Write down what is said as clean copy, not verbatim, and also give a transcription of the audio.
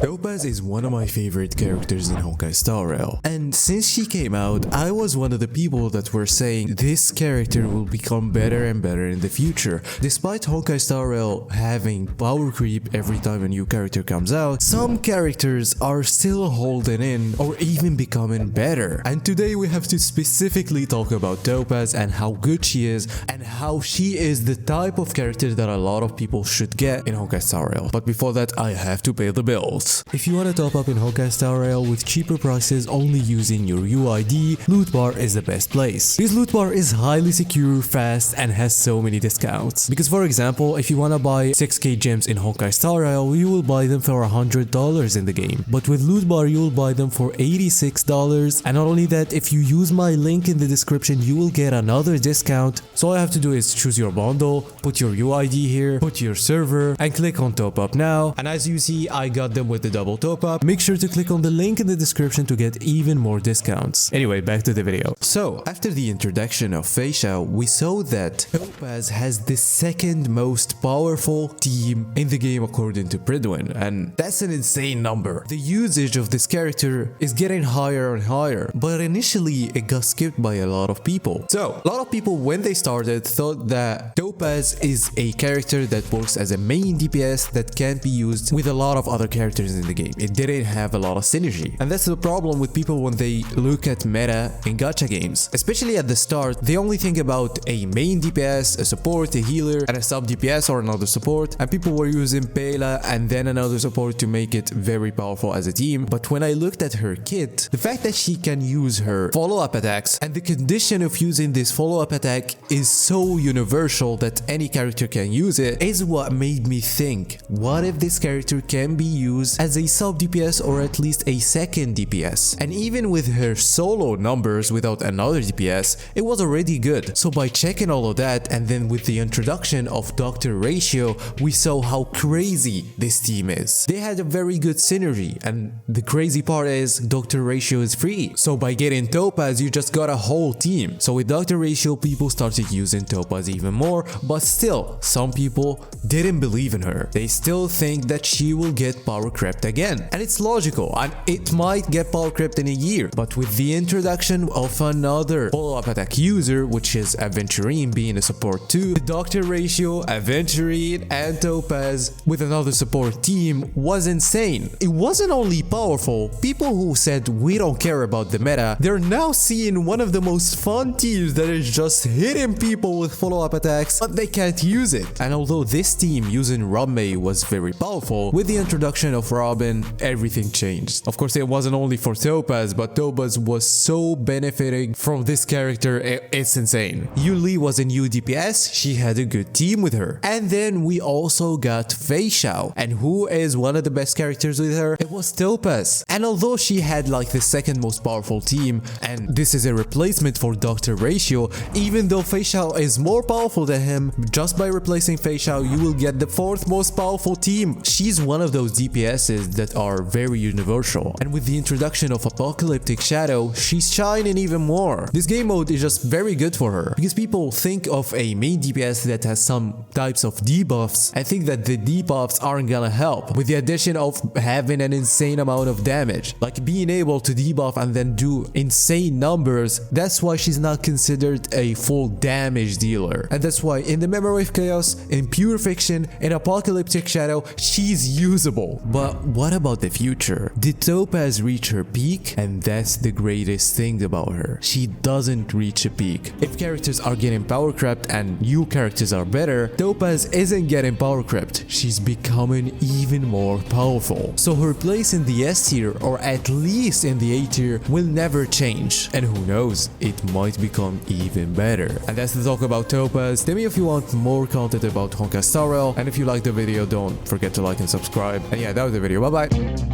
Topaz is one of my favorite characters in Honkai Star Rail, and since she came out, I was one of the people that were saying this character will become better and better in the future. Despite Honkai Star Rail having power creep every time a new character comes out, some characters are still holding in or even becoming better. And today we have to specifically talk about Topaz and how good she is and how she is the type of character that a lot of people should get in Honkai Star Rail. But before that, I have to pay the bills. If you want to top up in Honkai Star Rail with cheaper prices only using your UID, Loot Bar is the best place. This Loot Bar is highly secure, fast, and has so many discounts. Because for example, if you want to buy 6k gems in Honkai Star Rail, you will buy them for $100 in the game. But with Loot Bar, you will buy them for $86. And not only that, if you use my link in the description, you will get another discount. So all you have to do is choose your bundle, put your UID here, put your server, and click on top up now. And as you see, I got them with the double top up. Make sure to click on the link in the description to get even more discounts. Anyway, back to the video. So after the introduction of Fei Xiao, we saw that Topaz has the second most powerful team in the game according to Pridwin, and that's an insane number. The usage of this character is getting higher and higher, but initially it got skipped by a lot of people. So a lot of people when they started thought that Topaz is a character that works as a main DPS that can't be used with a lot of other characters in the game. It didn't have a lot of synergy, and that's the problem with people when they look at meta in gacha games. Especially at the start, they only think about a main DPS, a support, a healer, and a sub DPS or another support, and people were using Pela and then another support to make it very powerful as a team. But when I looked at her kit, the fact that she can use her follow-up attacks and the condition of using this follow-up attack is so universal that any character can use it is what made me think, what if this character can be used as a sub DPS or at least a second DPS? And even with her solo numbers without another DPS, it was already good. So by checking all of that, and then with the introduction of Dr. Ratio, we saw how crazy this team is. They had a very good synergy, and the crazy part is Dr. Ratio is free. So by getting Topaz, you just got a whole team. So with Dr. Ratio, people started using Topaz even more, but still, some people didn't believe in her. They still think that she will get power crept again. And it's logical, and it might get power crept in a year. But with the introduction of another follow-up attack user, which is Aventurine being a support too, the Dr. Ratio, Aventurine, and Topaz with another support team was insane. It wasn't only powerful, people who said we don't care about the meta, they're now seeing one of the most fun teams that is just hitting people with follow-up attacks, but they can't use it. And although this team using Robin was very powerful, with the introduction of Robin, everything changed. Of course, it wasn't only for Topaz, but Topaz was so benefiting from this character, it's insane. Yuli was a new DPS, she had a good team with her. And then we also got Fei Xiao, and who is one of the best characters with her? It was Topaz. And although she had like the second most powerful team, and this is a replacement for Dr. Ratio, even though Fei Xiao is more powerful than him, just by replacing Fei Xiao, you will get the fourth most powerful team. She's one of those DPSs that are very universal, and with the introduction of Apocalyptic Shadow, she's shining even more. This game mode is just very good for her, because people think of a main DPS that has some types of debuffs and think that the debuffs aren't gonna help. With the addition of having an insane amount of damage, like being able to debuff and then do insane numbers, that's why she's not considered a full damage dealer. And that's why in the Memory of Chaos, in Pure Fiction, in Apocalyptic Shadow, she's usable. But what about the future? Did Topaz reach her peak? And that's the greatest thing about her. She doesn't reach a peak. If characters are getting power crept and new characters are better, Topaz isn't getting power crept. She's becoming even more powerful. So her place in the S tier, or at least in the A tier, will never change. And who knows, it might become even better. And that's the talk about Topaz. Tell me if you want more content about Honkai Star Rail, and if you liked the video, don't forget to like and subscribe. And yeah, that was the video. Bye bye.